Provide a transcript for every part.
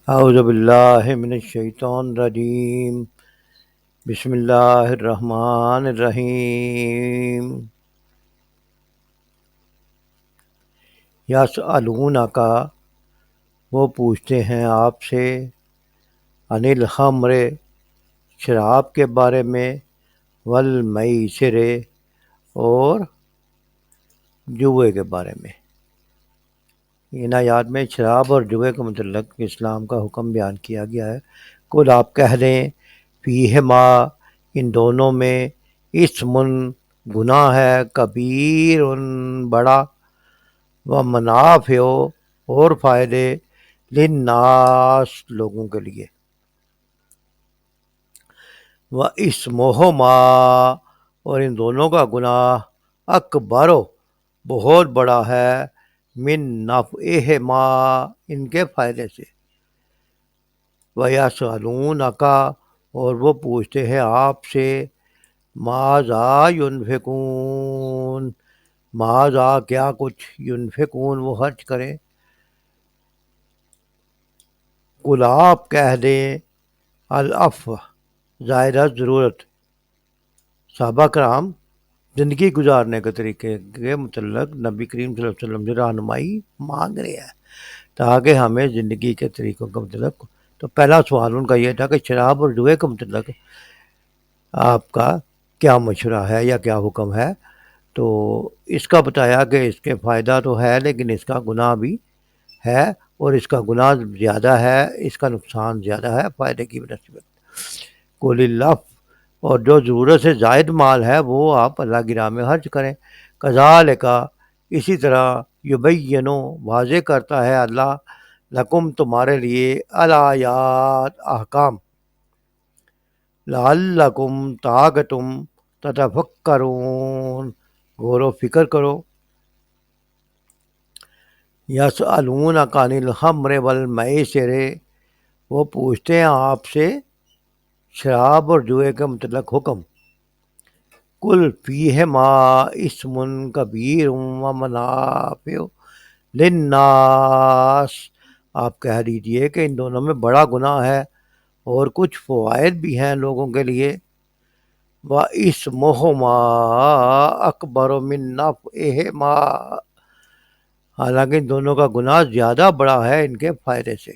اعوذ باللہ من الشیطان الرجیم بسم اللہ الرحمن الرحیم یسألونک وہ پوچھتے ہیں آپ سے عن الخمر شراب کے بارے میں والمیسر اور جوئے کے بارے میں۔ ان آیات میں شراب اور جوئے کے متعلق اسلام کا حکم بیان کیا گیا ہے۔ کل آپ کہہ دیں فیہما ان دونوں میں اسمن گناہ ہے، کبیر بڑا، و منافع اور فائدے للناس لوگوں کے لیے، و اسمہما اور ان دونوں کا گناہ اکبر بہت بڑا ہے، من نفعہما ان کے فائدے سے، وَيَسْأَلُونَكَ اور وہ پوچھتے ہیں آپ سے ماذا ينفقون ماذا کیا کچھ ينفقون وہ خرچ کریں۔ قل آپ کہہ دیں العفو زائدہ ضرورت، صحابہ کرام زندگی گزارنے کے طریقے کے متعلق نبی کریم صلی اللہ علیہ وسلم سے رہنمائی مانگ رہے ہیں تاکہ ہمیں زندگی کے طریقوں کے متعلق۔ تو پہلا سوال ان کا یہ تھا کہ شراب اور جوئے کے متعلق آپ کا کیا مشورہ ہے یا کیا حکم ہے، تو اس کا بتایا کہ اس کے فائدہ تو ہے لیکن اس کا گناہ بھی ہے، اور اس کا گناہ زیادہ ہے، اس کا نقصان زیادہ ہے فائدے کی بنسبت۔ قل اللہ اور جو ضرورت سے زائد مال ہے وہ آپ اللہ کی راہ میں خرچ کریں، کذالک اسی طرح یبین واضح کرتا ہے اللہ لکم تمہارے لیے الآیات احکام، لعلکم تاکہ تم تتفکرون غور و فکر کرو۔ یسألونک عن الخمر والمیسر وہ پوچھتے ہیں آپ سے شراب اور جوئے کے متعلق حکم، قل فیہما اسم کبیر و منافع للناس آپ کہہ دیجئے کہ ان دونوں میں بڑا گناہ ہے اور کچھ فوائد بھی ہیں لوگوں کے لیے، وَإِسْمُهُمَا أَكْبَرُ مِن نَفْعِهِمَا حالانکہ ان دونوں کا گناہ زیادہ بڑا ہے ان کے فائدے سے۔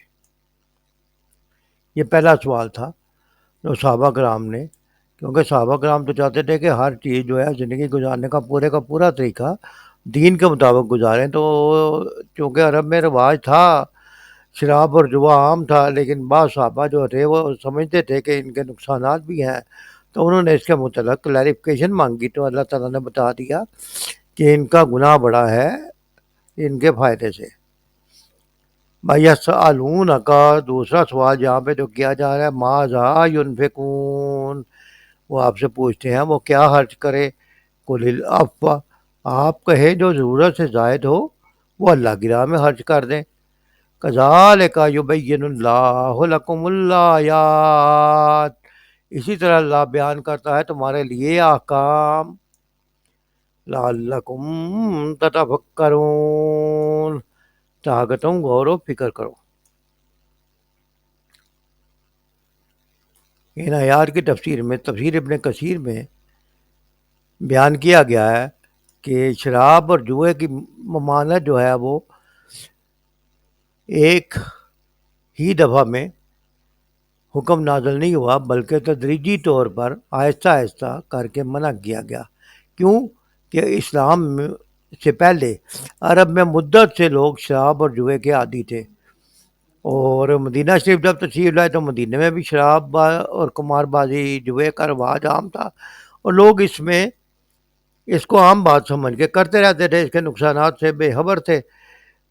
یہ پہلا سوال تھا جو صحابہ کرام نے، کیونکہ صحابہ کرام تو چاہتے تھے کہ ہر چیز جو ہے زندگی گزارنے کا پورا طریقہ دین کے مطابق گزاریں، تو چونکہ عرب میں رواج تھا شراب اور جوا عام تھا، لیکن بعض صحابہ جو تھے وہ سمجھتے تھے کہ ان کے نقصانات بھی ہیں، تو انہوں نے اس کے متعلق کلیریفیکیشن مانگی، تو اللہ تعالیٰ نے بتا دیا کہ ان کا گناہ بڑا ہے ان کے فائدے سے۔ یسألونک دوسرا سوال یہاں پہ جو کیا جا رہا ہے ماذا ينفقون وہ آپ سے پوچھتے ہیں وہ کیا خرچ کرے، قل العفو آپ کہے جو ضرورت سے زائد ہو وہ اللہ کی راہ میں خرچ کر دیں، کذالک یبین اللہ لکم الآیات اسی طرح اللہ بیان کرتا ہے تمہارے لیے احکام، لعلکم تتفکرون تاکہ تم غور و فکر کرو۔ ان آیات کی تفسیر میں تفسیر ابن کثیر میں بیان کیا گیا ہے کہ شراب اور جوئے کی ممانعت جو ہے وہ ایک ہی دفعہ میں حکم نازل نہیں ہوا، بلکہ تدریجی طور پر آہستہ آہستہ کر کے منع کیا گیا۔ کیوں کہ اسلام سے پہلے عرب میں مدت سے لوگ شراب اور جوئے کے عادی تھے، اور مدینہ شریف جب تشریف لائے تو مدینہ میں بھی شراب اور قمار بازی جوئے کا رواج عام تھا، اور لوگ اس کو عام بات سمجھ کے کرتے رہتے تھے، اس کے نقصانات سے بے خبر تھے۔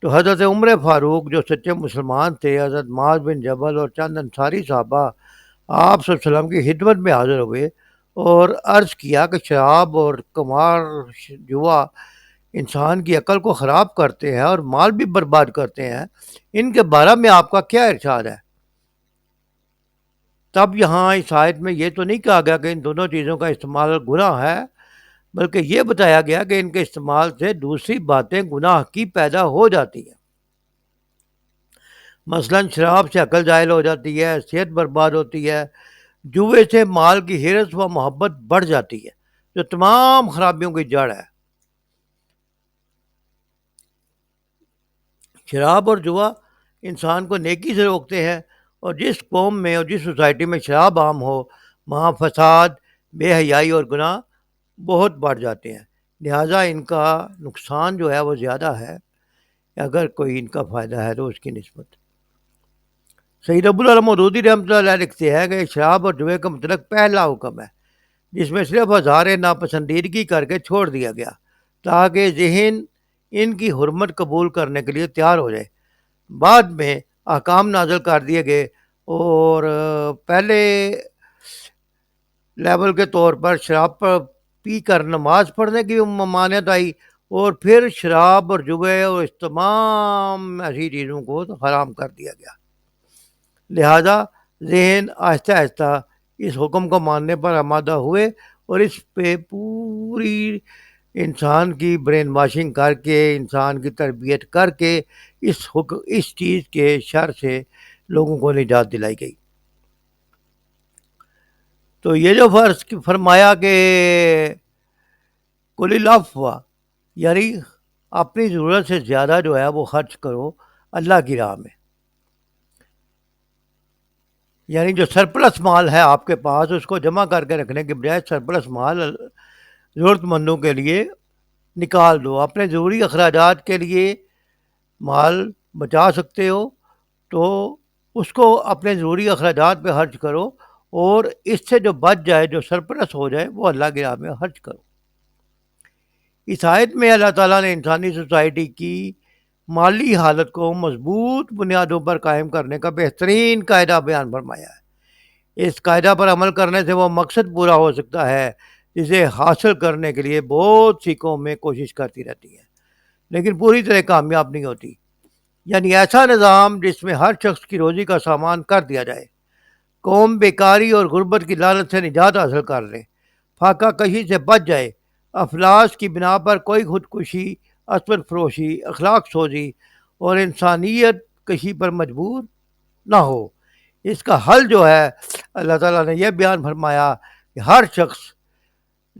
تو حضرت عمر فاروق جو سچے مسلمان تھے، حضرت معاذ بن جبل اور چند انصاری صحابہ آپ صلی اللہ علیہ وسلم کی خدمت میں حاضر ہوئے اور عرض کیا کہ شراب اور قمار جوا انسان کی عقل کو خراب کرتے ہیں اور مال بھی برباد کرتے ہیں، ان کے بارے میں آپ کا کیا ارشاد ہے؟ تب یہاں اس آیت میں یہ تو نہیں کہا گیا کہ ان دونوں چیزوں کا استعمال گناہ ہے، بلکہ یہ بتایا گیا کہ ان کے استعمال سے دوسری باتیں گناہ کی پیدا ہو جاتی ہیں۔ مثلاً شراب سے عقل زائل ہو جاتی ہے، صحت برباد ہوتی ہے، جوئے سے مال کی حرص و محبت بڑھ جاتی ہے، جو تمام خرابیوں کی جڑ ہے۔ شراب اور جوا انسان کو نیکی سے روکتے ہیں، اور جس قوم میں اور جس سوسائٹی میں شراب عام ہو، وہاں فساد، بے حیائی اور گناہ بہت بڑھ جاتے ہیں۔ لہٰذا ان کا نقصان جو ہے وہ زیادہ ہے، اگر کوئی ان کا فائدہ ہے تو اس کی نسبت۔ سید ابو العلا مودودی رحمۃ اللہ علیہ لکھتے ہیں کہ شراب اور جوئے کا متعلق پہلا حکم ہے، جس میں صرف ہزارے ناپسندیدگی کر کے چھوڑ دیا گیا، تاکہ ذہن ان کی حرمت قبول کرنے کے لیے تیار ہو جائے۔ بعد میں احکام نازل کر دیے گئے، اور پہلے لیول کے طور پر شراب پر پی کر نماز پڑھنے کی ممانعت آئی، اور پھر شراب اور جوئے اور اس تمام ایسی چیزوں کو حرام کر دیا گیا۔ لہذا ذہن آہستہ آہستہ اس حکم کو ماننے پر آمادہ ہوئے، اور اس پہ پوری انسان کی برین واشنگ کر کے، انسان کی تربیت کر کے اس چیز کے شر سے لوگوں کو نجات دلائی گئی۔ تو یہ جو فرض فرمایا کہ کل العفو، یعنی اپنی ضرورت سے زیادہ جو ہے وہ خرچ کرو اللہ کی راہ میں، یعنی جو سرپلس مال ہے آپ کے پاس اس کو جمع کر کے رکھنے کے بجائے سرپلس مال ضرورت مندوں کے لیے نکال دو۔ اپنے ضروری اخراجات کے لیے مال بچا سکتے ہو تو اس کو اپنے ضروری اخراجات پہ خرچ کرو، اور اس سے جو بچ جائے، جو سرپلس ہو جائے، وہ اللہ کی راہ میں خرچ کرو۔ اس آیت میں اللہ تعالیٰ نے انسانی سوسائٹی کی مالی حالت کو مضبوط بنیادوں پر قائم کرنے کا بہترین قاعدہ بیان فرمایا ہے۔ اس قاعدہ پر عمل کرنے سے وہ مقصد پورا ہو سکتا ہے جسے حاصل کرنے کے لیے بہت سی قومیں کوشش کرتی رہتی ہیں، لیکن پوری طرح کامیاب نہیں ہوتی۔ یعنی ایسا نظام جس میں ہر شخص کی روزی کا سامان کر دیا جائے، قوم بیکاری اور غربت کی لالچ سے نجات حاصل کر لے، فاقہ کشی سے بچ جائے، افلاس کی بنا پر کوئی خودکشی، اسود فروشی، اخلاق سوزی اور انسانیت کشی پر مجبور نہ ہو۔ اس کا حل جو ہے، اللہ تعالیٰ نے یہ بیان فرمایا کہ ہر شخص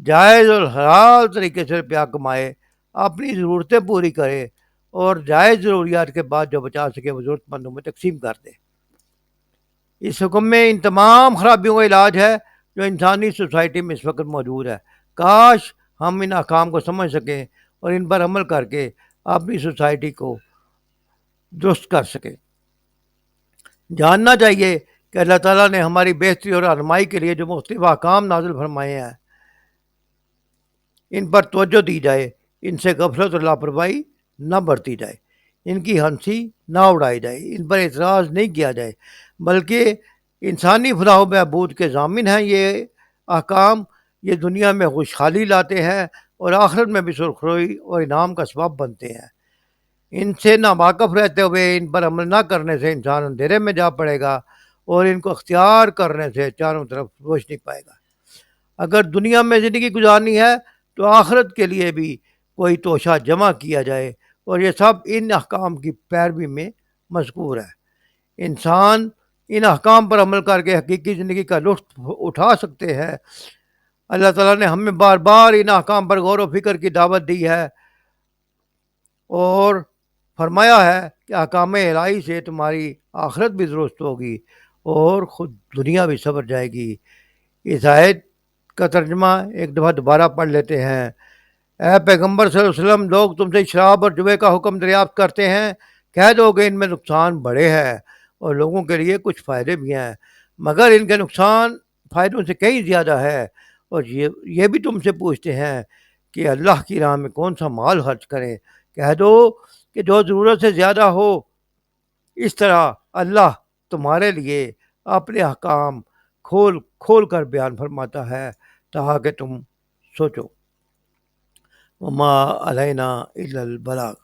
جائز اور حلال طریقے سے روپیہ کمائے، اپنی ضرورتیں پوری کرے، اور جائز ضروریات کے بعد جو بچا سکے وہ ضرورت مندوں میں تقسیم کر دے۔ اس حکم میں ان تمام خرابیوں کا علاج ہے جو انسانی سوسائٹی میں اس وقت موجود ہے۔ کاش ہم ان احکام کو سمجھ سکیں اور ان پر عمل کر کے اپنی سوسائٹی کو درست کر سکیں۔ جاننا چاہیے کہ اللہ تعالیٰ نے ہماری بہتری اور رہنمائی کے لیے جو مختلف احکام نازل فرمائے ہیں، ان پر توجہ دی جائے، ان سے غفلت اور لاپرواہی نہ برتی جائے، ان کی ہنسی نہ اڑائی جائے، ان پر اعتراض نہیں کیا جائے، بلکہ انسانی فلاح و بہبود کے ضامن ہیں یہ احکام۔ یہ دنیا میں خوشحالی لاتے ہیں اور آخرت میں بھی سرخروئی اور انعام کا سبب بنتے ہیں۔ ان سے ناواقف رہتے ہوئے ان پر عمل نہ کرنے سے انسان اندھیرے میں جا پڑے گا، اور ان کو اختیار کرنے سے چاروں طرف روشنی پائے گا۔ اگر دنیا میں زندگی گزارنی ہے تو آخرت کے لیے بھی کوئی توشہ جمع کیا جائے، اور یہ سب ان احکام کی پیروی میں مذکور ہے۔ انسان ان احکام پر عمل کر کے حقیقی زندگی کا لطف اٹھا سکتے ہیں۔ اللہ تعالیٰ نے ہمیں بار بار ان احکام پر غور و فکر کی دعوت دی ہے، اور فرمایا ہے کہ احکام الہی سے تمہاری آخرت بھی درست ہوگی اور خود دنیا بھی سنور جائے گی۔ اس آیت کا ترجمہ ایک دفعہ دوبارہ پڑھ لیتے ہیں۔ اے پیغمبر صلی اللہ علیہ وسلم، لوگ تم سے شراب اور جوئے کا حکم دریافت کرتے ہیں، کہہ دو کہ ان میں نقصان بڑے ہیں اور لوگوں کے لیے کچھ فائدے بھی ہیں، مگر ان کے نقصان فائدوں سے کہیں زیادہ ہے۔ اور یہ بھی تم سے پوچھتے ہیں کہ اللہ کی راہ میں کون سا مال خرچ کریں، کہہ دو کہ جو ضرورت سے زیادہ ہو۔ اس طرح اللہ تمہارے لیے اپنے احکام کھول کھول کر بیان فرماتا ہے تاکہ تم سوچو۔ وما علینا الا البلاغ۔